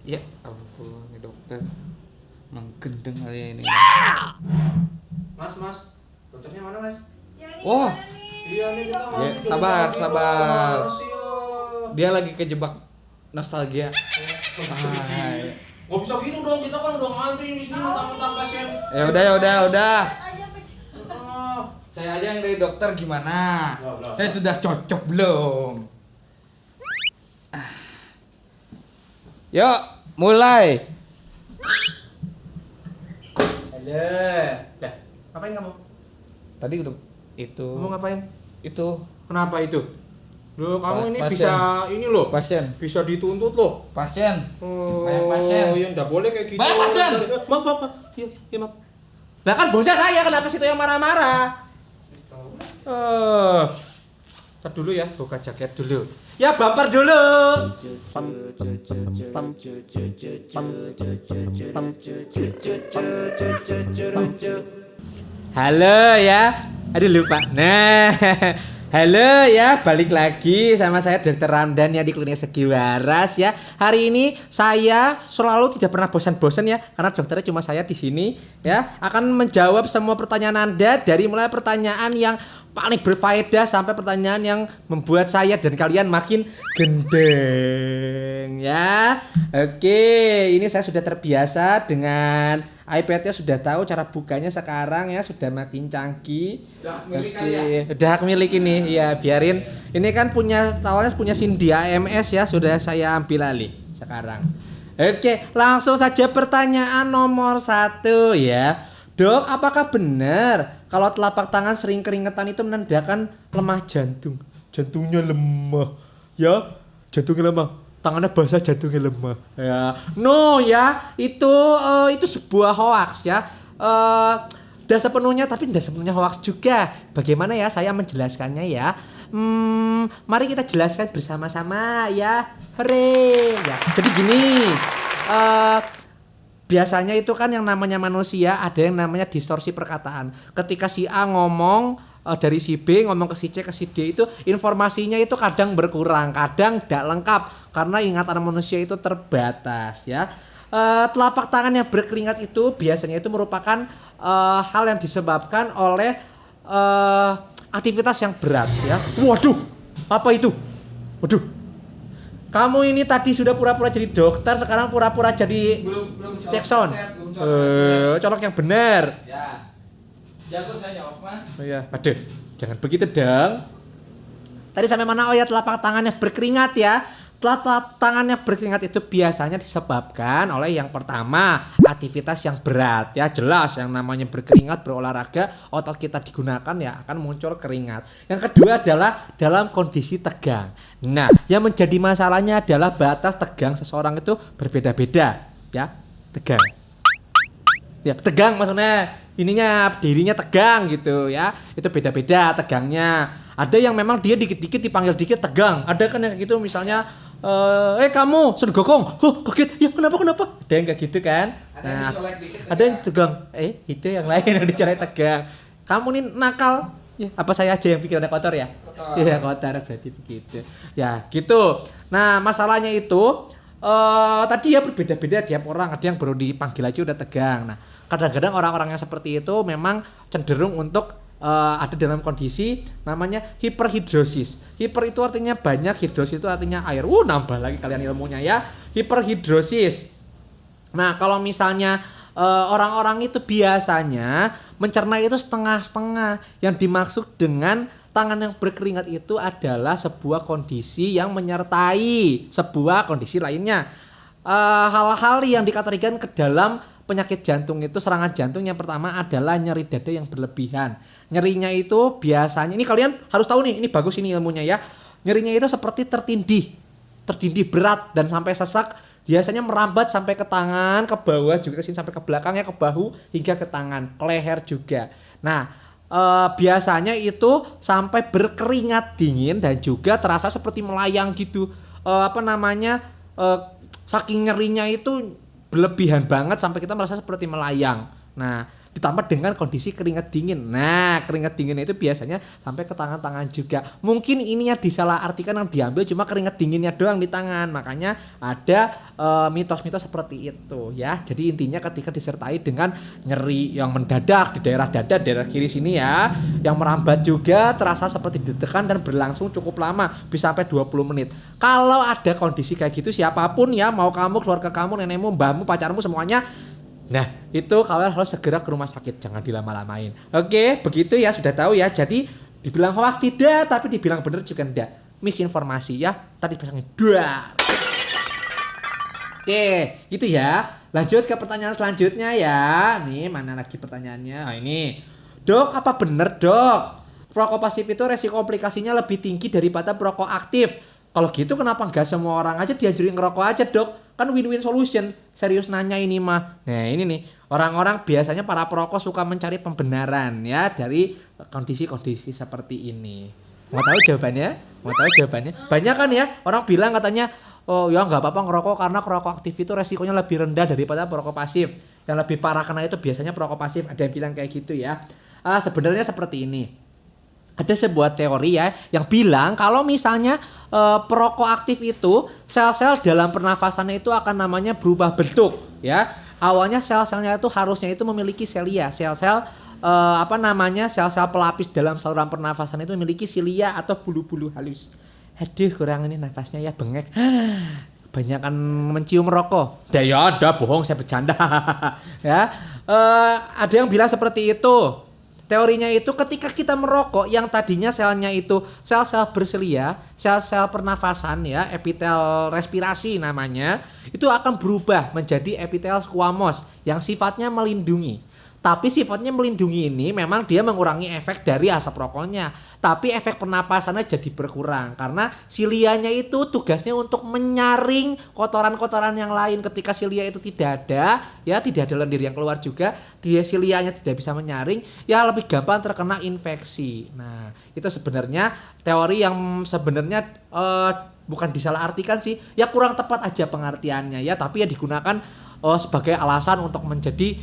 Ya ampun, ini dokter menggendeng kali ya ini. Mas, dokternya mana mas? Ya ini Oh. gimana nih? Iya nih kita Dokter. Ya, masih sabar, belum sabar. Masih ya. Dia lagi kejebak nostalgia. Nggak bisa gitu dong, kita kan udah ngantri di sini mentang-mentang pasien. Ya udah. Lihat aja, Pec. Ah, Saya aja yang dari dokter gimana? Lah. Saya sudah cocok belum? Yuk, mulai. Halo. Dah, ngapain kamu? Tadi udah itu. Kamu ngapain? Itu Kenapa itu? Loh, kamu ini Pasien. bisa ini loh. pasien. Bisa dituntut loh. Pasien. Oh, Banyak pasien. ya enggak boleh kayak gitu. Banyak pasien. Maaf. Iya, maaf. Lah kan bosnya saya, kenapa situ yang marah-marah? Tar dulu ya, buka jaket dulu. Ya, bumper dulu. Halo ya. Aduh lupa. Nah, halo ya, balik lagi sama saya Dr. Ramdan ya di Klinik Segi Waras ya. Hari ini saya selalu tidak pernah bosan-bosan ya, karena dokternya cuma saya di sini ya, akan menjawab semua pertanyaan Anda dari mulai pertanyaan yang paling berfaedah sampai pertanyaan yang membuat saya dan kalian makin gendeng ya. Oke, ini saya sudah terbiasa dengan iPad-nya, sudah tahu cara bukanya sekarang ya, sudah makin canggih. Udah milik Oke, kali ya? udah hak milik ini. Ya, biarin. Ini kan punya awalnya punya Cindy AMS ya, sudah saya ambil alih sekarang. Oke, langsung saja pertanyaan nomor 1 ya. Dok, apakah benar kalau telapak tangan sering keringetan itu menandakan lemah jantung? Jantungnya lemah. Ya, jantungnya lemah. Tangannya basah, jantungnya lemah. Ya, no ya, itu sebuah hoax ya. Tidak sepenuhnya, tapi tidak sepenuhnya hoax juga. Bagaimana ya saya menjelaskannya ya? Mari kita jelaskan bersama-sama ya. Hore. Ya, jadi gini. Biasanya itu kan yang namanya manusia ada yang namanya distorsi perkataan. Ketika si A ngomong dari si B ngomong ke si C ke si D, itu informasinya itu kadang berkurang, kadang tidak lengkap karena ingatan manusia itu terbatas ya. Telapak tangan yang berkeringat itu biasanya itu merupakan hal yang disebabkan oleh aktivitas yang berat ya. Waduh, apa itu? Waduh. Kamu ini tadi sudah pura-pura jadi dokter, sekarang pura-pura jadi Belum cek sound. belum colok. Colok yang benar. Ya. Jago saya jawab mah. Oh ya, aduh, jangan begitu dong. Tadi sampai mana? Oh ya, telapak tangannya berkeringat ya. Telapak tangannya berkeringat itu biasanya disebabkan oleh yang pertama, aktivitas yang berat ya. Jelas yang namanya berkeringat, berolahraga, otot kita digunakan ya akan muncul keringat. Yang kedua adalah dalam kondisi tegang. Nah, yang menjadi masalahnya adalah batas tegang seseorang itu berbeda-beda ya. Tegang. Ya, tegang maksudnya ininya dirinya tegang gitu ya. Itu beda-beda tegangnya. Ada yang memang dia dikit-dikit dipanggil dikit tegang. Ada kan yang gitu misalnya kamu sudah gokong. Kaget. Ya kenapa? Ada yang kayak gitu kan. Ada yang Nah, dicolek dikit ada yang tegang. Itu yang lain yang dicolek tegang. Kamu nih nakal. Ya, apa saya aja yang pikirannya kotor ya? Kotor. Iya, kotor berarti begitu. Ya, gitu. Nah, masalahnya itu tadi ya berbeda-beda tiap orang. Ada yang baru dipanggil aja udah tegang. Nah, kadang-kadang orang-orang yang seperti itu memang cenderung untuk ada dalam kondisi namanya hiperhidrosis. Hiper itu artinya banyak, hidrosis itu artinya air. Nambah lagi kalian ilmunya ya. Hiperhidrosis. Nah, kalau misalnya orang-orang itu biasanya mencerna itu setengah-setengah. Yang dimaksud dengan tangan yang berkeringat itu adalah sebuah kondisi yang menyertai sebuah kondisi lainnya. Hal-hal yang dikategorikan ke dalam penyakit jantung itu, serangan jantung yang pertama adalah nyeri dada yang berlebihan. Nyerinya itu biasanya, ini kalian harus tahu nih, ini bagus ini ilmunya ya. Nyerinya itu seperti tertindih berat dan sampai sesak. Biasanya merambat sampai ke tangan, ke bawah juga ke sini sampai ke belakangnya, ke bahu hingga ke tangan, ke leher juga. Nah, biasanya itu sampai berkeringat dingin dan juga terasa seperti melayang gitu. Saking nyerinya itu berlebihan banget sampai kita merasa seperti melayang. Nah, ditambah dengan kondisi keringat dingin. Nah, keringat dingin itu biasanya sampai ke tangan-tangan juga. Mungkin ininya disalahartikan, yang diambil cuma keringat dinginnya doang di tangan. Makanya ada mitos-mitos seperti itu ya. Jadi intinya ketika disertai dengan nyeri yang mendadak di daerah dada, daerah kiri sini ya, yang merambat juga, terasa seperti ditekan dan berlangsung cukup lama, bisa sampai 20 menit. Kalau ada kondisi kayak gitu, siapapun ya, mau kamu, keluarga kamu, nenekmu, mbahmu, pacarmu, semuanya, nah, itu kalian harus segera ke rumah sakit, jangan dilama-lamain. Oke, begitu ya, sudah tahu ya. Jadi dibilang hoax tidak, tapi dibilang benar juga tidak. Misinformasi ya. Tadi pasangnya dar. Oke, gitu ya. Lanjut ke pertanyaan selanjutnya ya. Nih, mana lagi pertanyaannya? Nah, ini. Dok, apa benar, Dok? Perokok pasif itu resiko komplikasinya lebih tinggi daripada perokok aktif. Kalau gitu kenapa nggak semua orang aja dianjurin ngerokok aja, Dok? Kan win-win solution. Serius nanya ini mah. Nah, ini nih, orang-orang biasanya para perokok suka mencari pembenaran ya dari kondisi-kondisi seperti ini. Mau tahu jawabannya? Mau tahu jawabannya? Banyak kan ya orang bilang katanya, oh ya nggak apa-apa ngerokok karena perokok aktif itu resikonya lebih rendah daripada perokok pasif. Yang lebih parah karena itu biasanya perokok pasif. Ada yang bilang kayak gitu ya. Sebenarnya seperti ini. Ada sebuah teori ya yang bilang kalau misalnya perokok aktif itu sel-sel dalam pernafasannya itu akan namanya berubah bentuk ya. Awalnya sel-selnya itu harusnya itu memiliki silia, sel-sel sel-sel pelapis dalam saluran pernafasan itu memiliki silia atau bulu-bulu halus. Aduh, kurang ini nafasnya ya, bengek. Banyakan mencium rokok. Ya, udah bohong, saya bercanda. Ya, ada yang bilang seperti itu. Teorinya itu ketika kita merokok yang tadinya selnya itu sel-sel berselia, sel-sel pernafasan ya, epitel respirasi namanya, itu akan berubah menjadi epitel squamous yang sifatnya melindungi. Tapi sifatnya melindungi ini memang dia mengurangi efek dari asap rokoknya. Tapi efek pernapasannya jadi berkurang. Karena silianya itu tugasnya untuk menyaring kotoran-kotoran yang lain. Ketika silia itu tidak ada, ya tidak ada lendir yang keluar juga, dia silianya tidak bisa menyaring, ya lebih gampang terkena infeksi. Nah, itu sebenarnya teori yang sebenarnya bukan disalahartikan sih. Ya kurang tepat aja pengertiannya ya. Tapi ya digunakan sebagai alasan untuk menjadi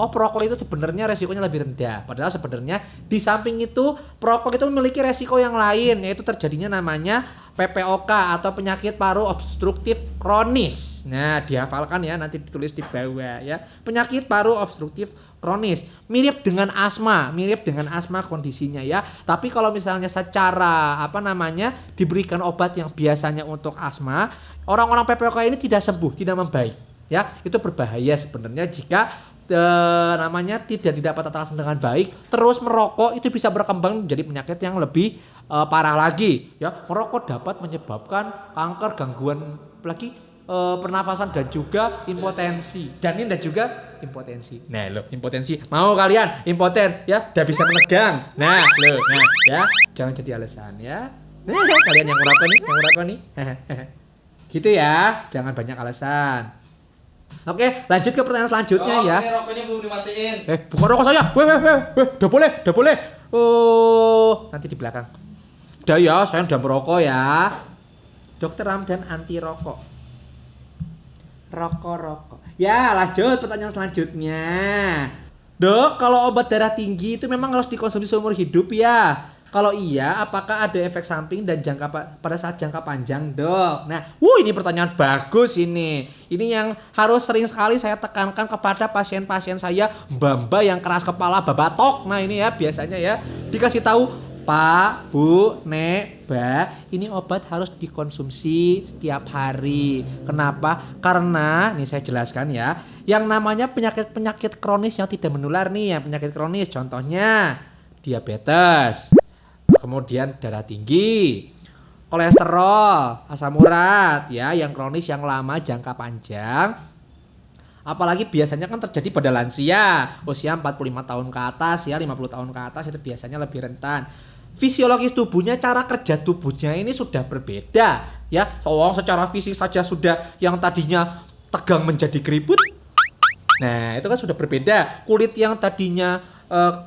perokok itu sebenarnya resikonya lebih rendah. Padahal sebenarnya di samping itu perokok itu memiliki resiko yang lain, yaitu terjadinya namanya PPOK atau penyakit paru obstruktif kronis. Nah, dihafalkan ya, nanti ditulis di bawah ya. Penyakit paru obstruktif kronis mirip dengan asma kondisinya ya. Tapi kalau misalnya secara diberikan obat yang biasanya untuk asma, orang-orang PPOK ini tidak sembuh, tidak membaik. Ya, itu berbahaya sebenarnya jika tidak didapat atasi dengan baik, terus merokok itu bisa berkembang menjadi penyakit yang lebih parah lagi. Ya, merokok dapat menyebabkan kanker, gangguan pernafasan dan juga impotensi. Janin dan juga impotensi. Nah, lo impotensi. Mau kalian impoten ya, udah bisa menegang. Nah, ya, jangan jadi alasan ya. Kalian yang merokok nih. Gitu ya, jangan banyak alasan. Oke, lanjut ke pertanyaan selanjutnya ya. Ini rokoknya belum dimatiin. Bukan rokok saya. Udah boleh. Oh, nanti di belakang. Udah ya, saya udah merokok ya. Dokter Ramdan anti rokok. Rokok. Ya, lanjut pertanyaan selanjutnya. Dok, kalau obat darah tinggi itu memang harus dikonsumsi seumur hidup ya? Kalau iya, apakah ada efek samping dan pada saat jangka panjang, Dok? Nah, ini pertanyaan bagus ini. Ini yang harus sering sekali saya tekankan kepada pasien-pasien saya, mbak-mbak yang keras kepala, babatok. Nah, ini ya biasanya ya dikasih tahu, Pak, Bu, Nek, Mbak, ini obat harus dikonsumsi setiap hari. Kenapa? Karena, nih saya jelaskan ya, yang namanya penyakit kronis yang tidak menular nih ya, penyakit kronis, contohnya diabetes. Kemudian darah tinggi, kolesterol, asam urat ya, yang kronis, yang lama, jangka panjang. Apalagi biasanya kan terjadi pada lansia, usia 45 tahun ke atas ya, 50 tahun ke atas itu biasanya lebih rentan. Fisiologis tubuhnya, cara kerja tubuhnya ini sudah berbeda ya. Secara fisik saja sudah yang tadinya tegang menjadi keriput. Nah, itu kan sudah berbeda. Kulit yang tadinya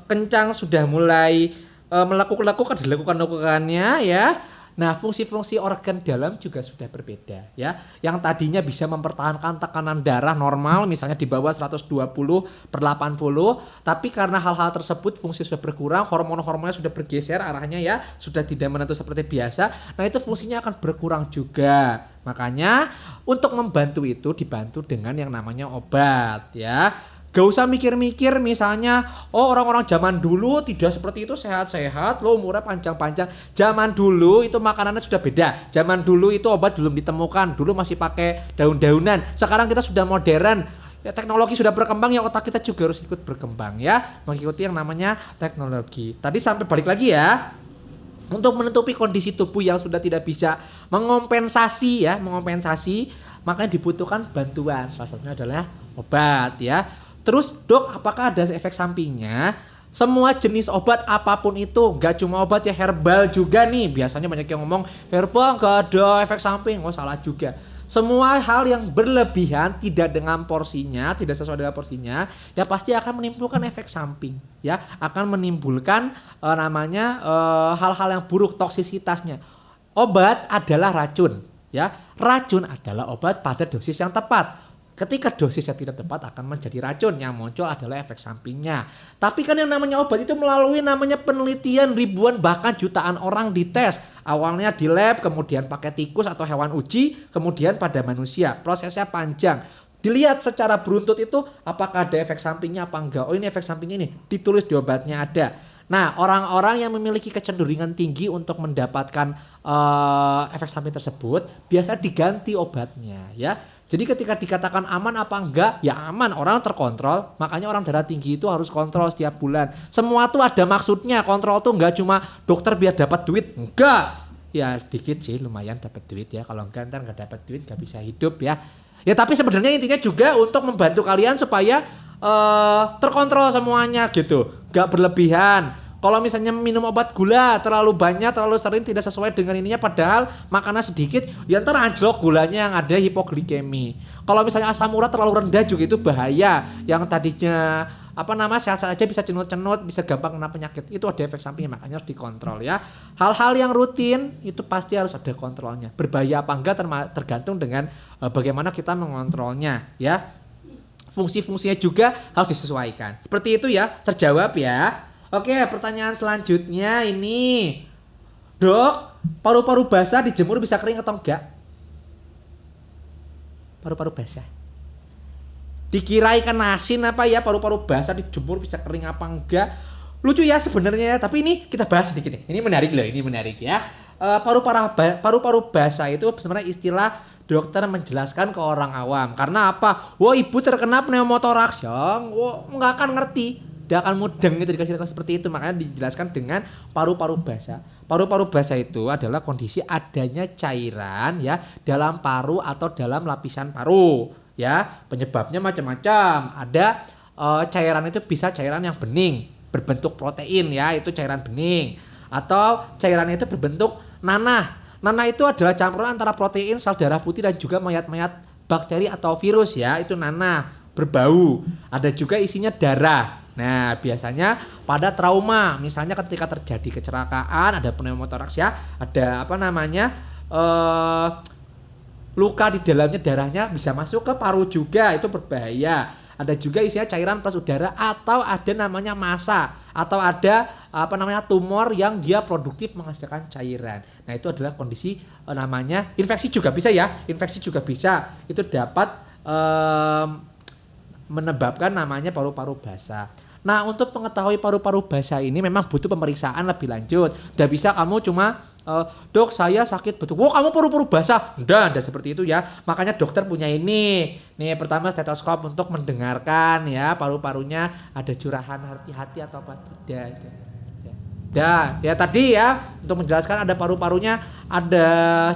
kencang sudah mulai melakukannya ya. Nah, fungsi-fungsi organ dalam juga sudah berbeda ya. Yang tadinya bisa mempertahankan tekanan darah normal misalnya di bawah 120/80, tapi karena hal-hal tersebut fungsi sudah berkurang, hormon-hormonnya sudah bergeser arahnya ya, sudah tidak menentu seperti biasa. Nah, itu fungsinya akan berkurang juga. Makanya untuk membantu itu dibantu dengan yang namanya obat ya. Gak usah mikir-mikir misalnya, oh orang-orang zaman dulu tidak seperti itu, sehat-sehat, lo umurnya panjang-panjang. Zaman dulu itu makanannya sudah beda. Zaman dulu itu obat belum ditemukan. Dulu masih pakai daun-daunan. Sekarang kita sudah modern. Ya, teknologi sudah berkembang, ya otak kita juga harus ikut berkembang ya. Mengikuti yang namanya teknologi. Tadi sampai balik lagi ya. Untuk menutupi kondisi tubuh yang sudah tidak bisa mengompensasi, makanya dibutuhkan bantuan. Salah satunya adalah obat ya. Terus dok, apakah ada efek sampingnya? Semua jenis obat apapun itu, gak cuma obat ya, herbal juga nih. Biasanya banyak yang ngomong herbal gak ada efek samping. Oh salah juga. Semua hal yang berlebihan, tidak dengan porsinya, tidak sesuai dengan porsinya, ya pasti akan menimbulkan efek samping. Ya, akan menimbulkan hal-hal yang buruk, toksisitasnya. Obat adalah racun. Ya, racun adalah obat pada dosis yang tepat. Ketika dosisnya tidak tepat akan menjadi racun, yang muncul adalah efek sampingnya. Tapi kan yang namanya obat itu melalui namanya penelitian ribuan bahkan jutaan orang dites. Awalnya di lab, kemudian pakai tikus atau hewan uji, kemudian pada manusia. Prosesnya panjang. Dilihat secara beruntut itu apakah ada efek sampingnya apa enggak. Oh ini efek sampingnya ini, ditulis di obatnya ada. Nah, orang-orang yang memiliki kecenderungan tinggi untuk mendapatkan efek samping tersebut biasanya diganti obatnya ya. Jadi ketika dikatakan aman apa enggak, ya aman, orang terkontrol. Makanya orang darah tinggi itu harus kontrol setiap bulan. Semua tuh ada maksudnya. Kontrol tuh enggak cuma dokter biar dapat duit, enggak. Ya dikit sih lumayan dapat duit ya. Kalau enggak ntar enggak dapat duit enggak bisa hidup ya. Ya tapi sebenarnya intinya juga untuk membantu kalian supaya terkontrol semuanya gitu. Enggak berlebihan. Kalau misalnya minum obat gula terlalu banyak, terlalu sering, tidak sesuai dengan ininya, padahal makannya sedikit, ya ntar anjlok gulanya, yang ada hipoglikemi. Kalau misalnya asam urat terlalu rendah juga itu bahaya. Yang tadinya sehat-sehat aja bisa cenut-cenut, bisa gampang kena penyakit. Itu ada efek sampingnya, makanya harus dikontrol ya. Hal-hal yang rutin itu pasti harus ada kontrolnya. Berbahaya apa enggak tergantung dengan bagaimana kita mengontrolnya ya. Fungsi-fungsinya juga harus disesuaikan. Seperti itu ya, terjawab ya. Oke, pertanyaan selanjutnya ini. Dok, paru-paru basah dijemur bisa kering atau enggak? Paru-paru basah. Dikira ikan asin apa ya, paru-paru basah dijemur bisa kering apa enggak? Lucu ya sebenarnya, tapi ini kita bahas sedikit nih. Ini menarik ya. Paru-paru basah itu sebenarnya istilah dokter menjelaskan ke orang awam. Karena apa? Wah, ibu terkena pneumotoraks ya. Wah, nggak akan ngerti. Dia akan mudeng gitu dikasih tahu seperti itu, makanya dijelaskan dengan paru-paru basah. Paru-paru basah itu adalah kondisi adanya cairan ya dalam paru atau dalam lapisan paru ya. Penyebabnya macam-macam. Ada cairan itu bisa cairan yang bening berbentuk protein ya, itu cairan bening, atau cairannya itu berbentuk nanah. Nanah itu adalah campuran antara protein, sel darah putih dan juga mayat-mayat bakteri atau virus ya, itu nanah, berbau. Ada juga isinya darah. Nah, biasanya pada trauma, misalnya ketika terjadi kecelakaan, ada pneumotoraks ya, ada luka di dalamnya, darahnya bisa masuk ke paru juga, itu berbahaya. Ada juga isinya cairan plus udara, atau ada namanya massa, atau ada tumor yang dia produktif menghasilkan cairan. Nah, itu adalah kondisi namanya infeksi juga bisa ya, itu dapat menyebabkan namanya paru-paru basah. Nah, untuk mengetahui paru-paru basah ini memang butuh pemeriksaan lebih lanjut. Tidak bisa kamu cuma dok saya sakit betul. Wah, kamu paru-paru basah. Udah seperti itu ya. Makanya dokter punya ini. Nih, pertama stetoskop untuk mendengarkan ya paru-parunya ada curahan hati-hati atau apa tidak. Ya tadi ya untuk menjelaskan ada paru-parunya ada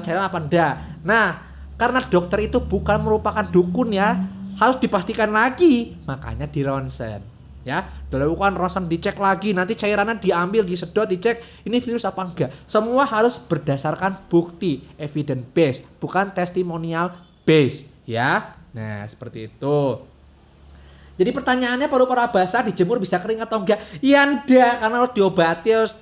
cairan apa enggak. Nah, karena dokter itu bukan merupakan dukun ya, harus dipastikan lagi. Makanya di ronsen. Ya, dilakukan ronsen, dicek lagi, nanti cairannya diambil, disedot, dicek ini virus apa enggak. Semua harus berdasarkan bukti, evidence based, bukan testimonial based, ya. Nah, seperti itu. Jadi pertanyaannya paru-paru basah dijemur bisa kering atau enggak? Ya enggak, karena harus diobati, harus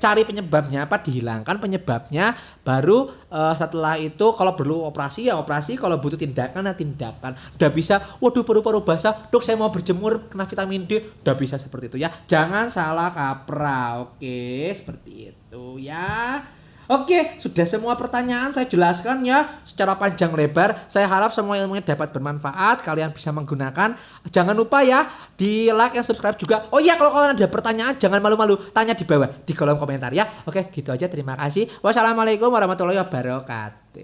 cari penyebabnya apa, dihilangkan penyebabnya, baru setelah itu kalau perlu operasi ya operasi, kalau butuh tindakan ya tindakan. Udah bisa, waduh paru-paru basah, dok saya mau berjemur kena vitamin D, udah bisa seperti itu ya. Jangan salah kaprah, oke, seperti itu ya. Oke, sudah semua pertanyaan saya jelaskan ya secara panjang lebar. Saya harap semua ilmunya dapat bermanfaat, kalian bisa menggunakan. Jangan lupa ya di like dan subscribe juga. Oh iya, kalau kalian ada pertanyaan jangan malu-malu, tanya di bawah di kolom komentar ya. Oke, gitu aja, terima kasih. Wassalamualaikum warahmatullahi wabarakatuh.